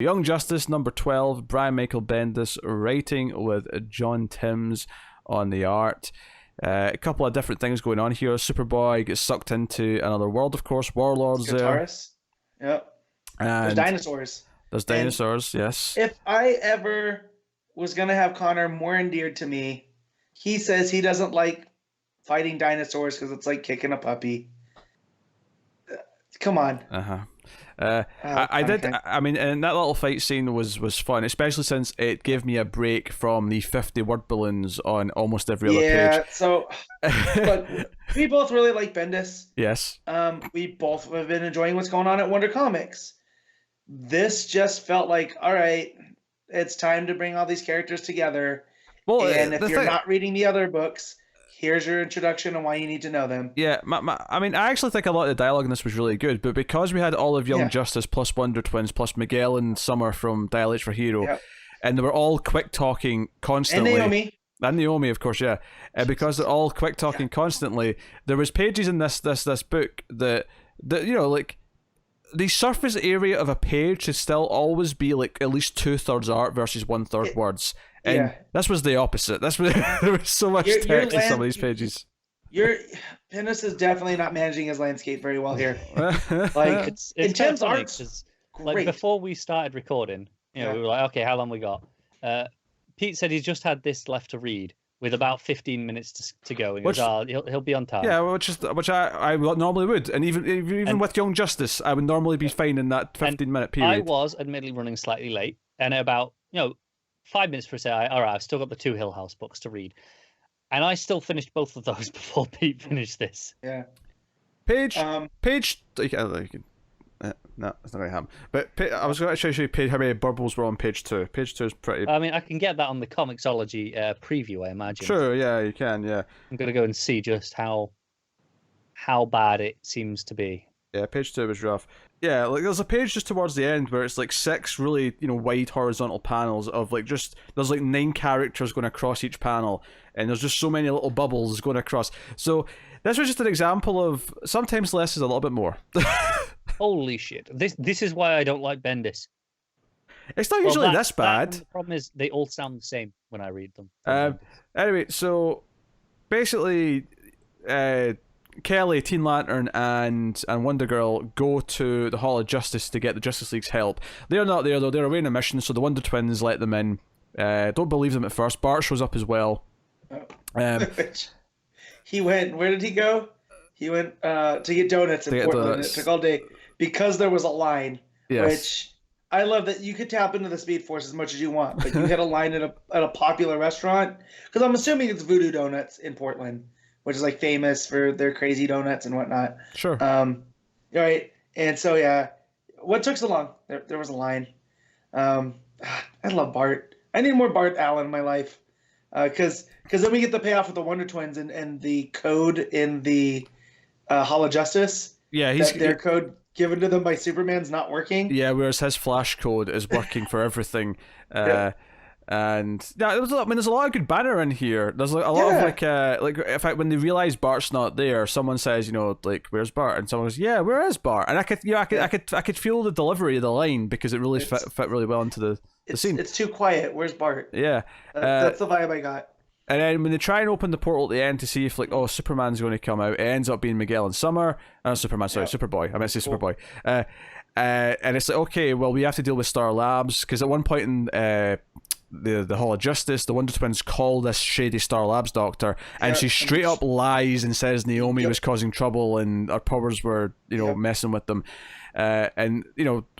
Young Justice number 12, Brian Michael Bendis writing with John Timms on the art. A couple of different things going on here. Superboy gets sucked into another world, of course. Warlord's there. Guitarist. Yep. And there's dinosaurs. There's dinosaurs, yes. If I ever was going to have Connor more endeared to me, he says he doesn't like fighting dinosaurs because it's like kicking a puppy. Come on. I mean, and that little fight scene was fun, especially since it gave me a break from the 50 word balloons on almost every other page. Yeah, so look, we both really like Bendis. Yes. We both have been enjoying what's going on at Wonder Comics. This just felt like, all right, it's time to bring all these characters together. Well, and if you're not reading the other books, here's your introduction and why you need to know them. Yeah, I mean, I actually think a lot of the dialogue in this was really good, but because we had all of Young Justice plus Wonder Twins plus Miguel and Summer from Dial H for Hero, and they were all quick talking constantly. And Naomi, of course, yeah. Because they're all quick talking constantly, there was pages in this book that you know, like, the surface area of a page should still always be like at least 2/3 art versus 1/3 words. And this was the opposite. There was so much text in some of these pages. Bendis is definitely not managing his landscape very well here. Like, it's in Tim's art's great. Like, before we started recording, we were like, okay, how long we got? Pete said he's just had this left to read with about 15 minutes to go, and he'll be on time. Yeah, which I normally would, and even with Young Justice, I would normally be fine in that 15-minute period. I was admittedly running slightly late, and at about 5 minutes per se, all right, I've still got the 2 Hill House books to read, and I still finished both of those before Pete finished this. Yeah. Page. No, it's not going to happen. But I was going to show you how many burbles were on page 2. Page 2 is pretty... I mean, I can get that on the Comixology preview, I imagine. Sure, yeah, you can, yeah. I'm going to go and see just how bad it seems to be. Yeah, page 2 was rough. Yeah, like there's a page just towards the end where it's like 6 really, wide horizontal panels of like there's like 9 characters going across each panel, and there's just so many little bubbles going across. So this was just an example of sometimes less is a little bit more. Holy shit. This is why I don't like Bendis. It's not usually this bad. The problem is they all sound the same when I read them. Anyway, so basically Kelly, Teen Lantern, and Wonder Girl go to the Hall of Justice to get the Justice League's help. They're not there though, they're away on a mission, so the Wonder Twins let them in. Don't believe them at first. Bart shows up as well. He went, where did he go? He went to get donuts in Portland. It took all day because there was a line. Yes. Which I love that you could tap into the Speed Force as much as you want, but you had a line at a popular restaurant, because I'm assuming it's Voodoo Donuts in Portland, which is like famous for their crazy donuts and whatnot. Sure. Right. And so what took so long? There was a line. I love Bart. I need more Bart Allen in my life, because then we get the payoff with the Wonder Twins and the code in the Hall of Justice. Yeah, their code given to them by Superman's not working. Yeah, whereas his flash code is working for everything. And there's a lot of good banner in here. There's like a lot of like in fact, when they realize Bart's not there, someone says, like, where's Bart? And someone goes, yeah, where is Bart? And I could feel the delivery of the line because it really fit really well into the scene. It's too quiet. Where's Bart? Yeah, that's the vibe I got. And then when they try and open the portal at the end to see if Superman's going to come out, it ends up being Miguel and Summer. Superboy. I meant to say Superboy. And it's like, okay, well, we have to deal with Star Labs, because at one point in the Hall of Justice, the Wonder Twins call this shady Star Labs doctor, and she straight up lies and says Naomi was causing trouble and our powers were, messing with them. And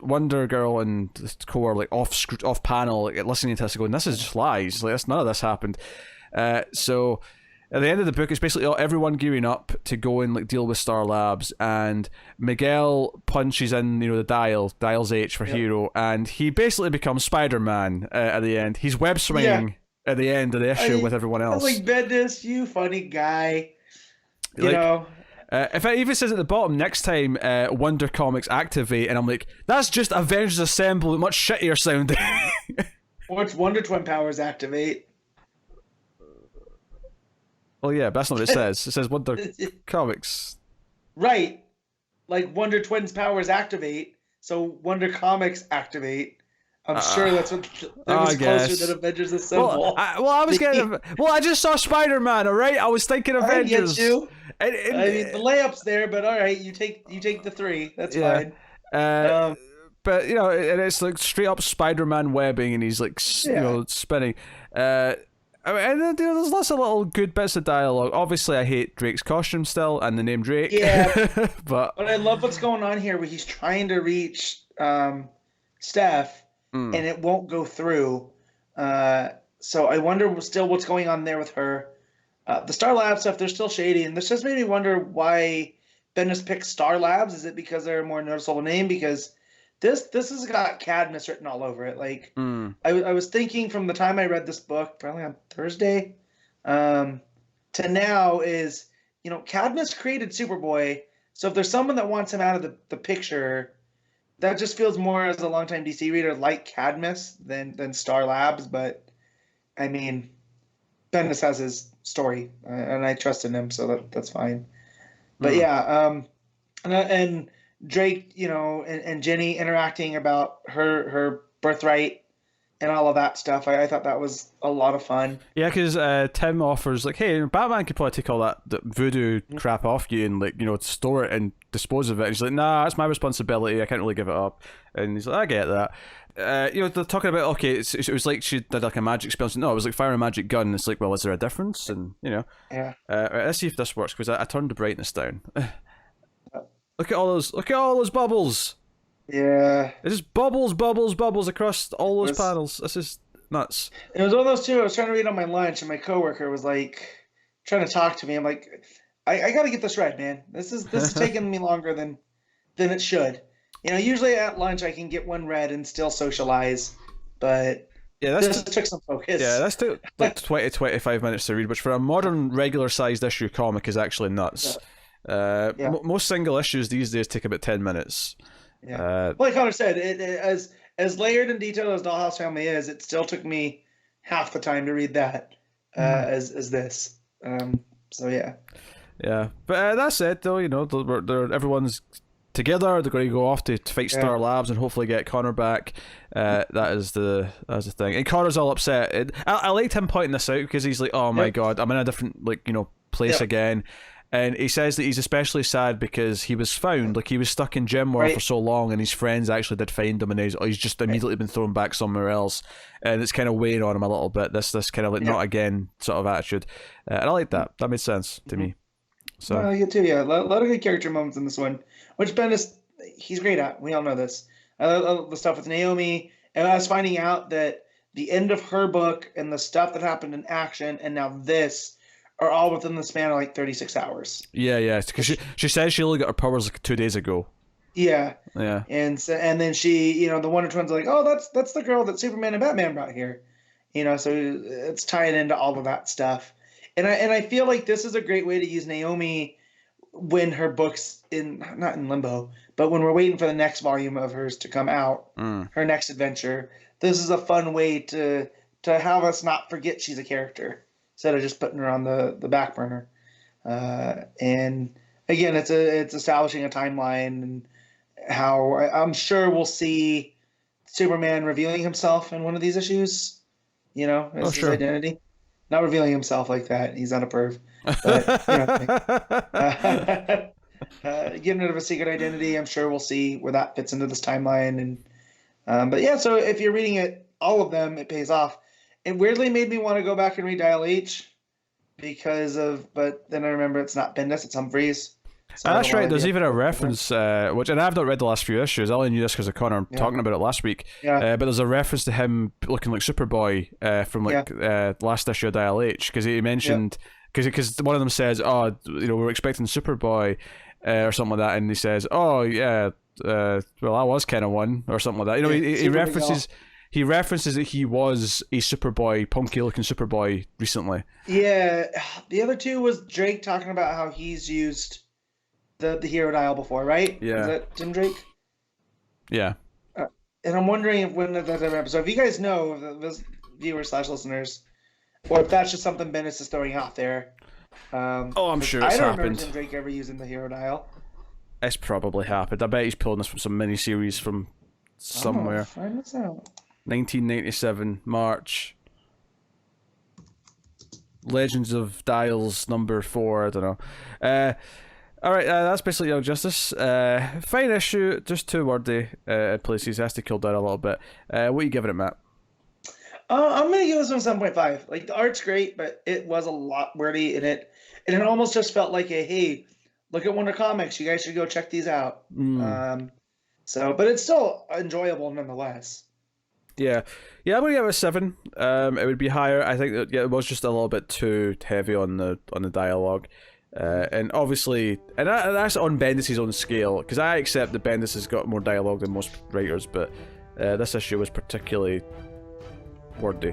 Wonder Girl and Co are like off panel, like, listening to this, going, "This is just lies. Like, none of this happened." So at the end of the book, it's basically everyone gearing up to go and like deal with Star Labs, and Miguel punches in the dials H for Hero, and he basically becomes Spider-Man at the end. He's web swinging at the end of the issue with everyone else. I'm like, Bendis, you funny guy. You know. If it even says at the bottom next time, Wonder Comics activate, and I'm like, that's just Avengers Assemble, much shittier sounding. Or it's Wonder Twin powers activate. Well, yeah, but that's not what it says. It says Wonder Comics. Right. Like Wonder Twins powers activate, so Wonder Comics activate. I'm sure that's what it was closer than Avengers Assemble. I just saw Spider-Man. All right, I was thinking Avengers. I get you. I mean, the layup's there, but all right, you take the 3. That's fine. But and it's like straight up Spider-Man webbing, and he's like spinning. And then there's lots of little good bits of dialogue. Obviously, I hate Drake's costume still, and the name Drake. Yeah, but I love what's going on here, where he's trying to reach Steph, and it won't go through. So I wonder still what's going on there with her. The Star Labs stuff, they're still shady, and this just made me wonder why Bendis picked Star Labs. Is it because they're a more noticeable name? Because this has got Cadmus written all over it. Like I was thinking from the time I read this book, probably on Thursday, to now is Cadmus created Superboy. So if there's someone that wants him out of the picture, that just feels more as a longtime DC reader like Cadmus than Star Labs. But I mean, Bendis has his story, and I trust in him, so that's fine. But and Drake, and Jenny interacting about her birthright and all of that stuff. I thought that was a lot of fun. Yeah, because Tim offers like, hey, Batman could probably take all that voodoo crap off you and store it and dispose of it. And he's like, nah, it's my responsibility. I can't really give it up. And he's like, I get that. They're talking about, okay, it was like she did like a magic spell. No, it was like fire a magic gun. It's like, well, is there a difference? And let's see if this works, because I turned the brightness down. Look at all those bubbles. Yeah. It's just bubbles across all those panels. This is nuts. It was one of those too. I was trying to read on my lunch, and my coworker was like trying to talk to me. I'm like, I got to get this read, man. This is taking me longer than it should. Usually at lunch I can get one read and still socialize, but this took some focus. Yeah, that's took like 20-25 minutes to read, which for a modern regular-sized issue comic is actually nuts. Most single issues these days take about 10 minutes. Yeah. Like Connor said, as layered and detailed as Dollhouse Family is, it still took me half the time to read that as this. So yeah. Yeah, but that said, though, everyone's together. They're going to go off to fight Star Labs and hopefully get Connor back. That is the thing. And Connor's all upset. I liked him pointing this out, because he's like, oh my god, I'm in a different place again. And he says that he's especially sad because he was found, like he was stuck in Gemwar for so long, and his friends actually did find him, and he's just immediately been thrown back somewhere else, and it's kind of weighing on him a little bit. This kind of like not again sort of attitude, and I like that. That made sense to me. So you too, yeah. A lot of good character moments in this one, which Bendis, he's great at. We all know this. I love the stuff with Naomi, and I was finding out that the end of her book and the stuff that happened in Action, and now this, are all within the span of like 36 hours. Yeah, because she says she only got her powers like 2 days ago. Yeah. And then she, the Wonder Twins are like, oh, that's the girl that Superman and Batman brought here. So it's tying into all of that stuff. And I feel like this is a great way to use Naomi when her book's not in limbo, but when we're waiting for the next volume of hers to come out, her next adventure. This is a fun way to have us not forget she's a character, instead of just putting her on the back burner. And again, it's establishing a timeline, and how I'm sure we'll see Superman revealing himself in one of these issues, as his identity. Not revealing himself like that. He's not a perv. But, getting rid of a secret identity, I'm sure we'll see where that fits into this timeline. And but yeah, so if you're reading it, all of them, it pays off. It weirdly made me want to go back and read Dial H but then I remember it's not Bendis, it's Humphreys. So that's right. There's even a reference, and I've not read the last few issues. I only knew this because of Connor talking about it last week. Yeah. But there's a reference to him looking like Superboy from last issue of Dial H, because he mentioned, because one of them says, oh, we're expecting Superboy or something like that, and he says, oh yeah, well, I was kind of one, or something like that. He references. He references that he was a Superboy, punky-looking Superboy recently. Yeah, the other two was Drake talking about how he's used the hero dial before, right? Yeah. Is that Tim Drake? Yeah. And I'm wondering if when that's ever episode. If you guys know, those viewers/listeners, or if that's just something Bendis is throwing out there. I'm sure it's happened. I don't remember Tim Drake ever using the hero dial. It's probably happened. I bet he's pulling this from some miniseries from somewhere. Find this out. 1997, March. Legends of Dials number 4, I don't know. Alright, that's basically Young Justice. Fine issue, just too wordy in places. It has to cool down a little bit. What are you giving it, Matt? I'm gonna give this one 7.5. Like, the art's great, but it was a lot wordy in it. And it almost just felt like a, hey, look at Wonder Comics. You guys should go check these out. But it's still enjoyable nonetheless. Yeah, I'm gonna give it a 7. It would be higher. I think that it was just a little bit too heavy on the dialogue, and obviously, and that's on Bendis' own scale. Because I accept that Bendis has got more dialogue than most writers, but this issue was particularly wordy.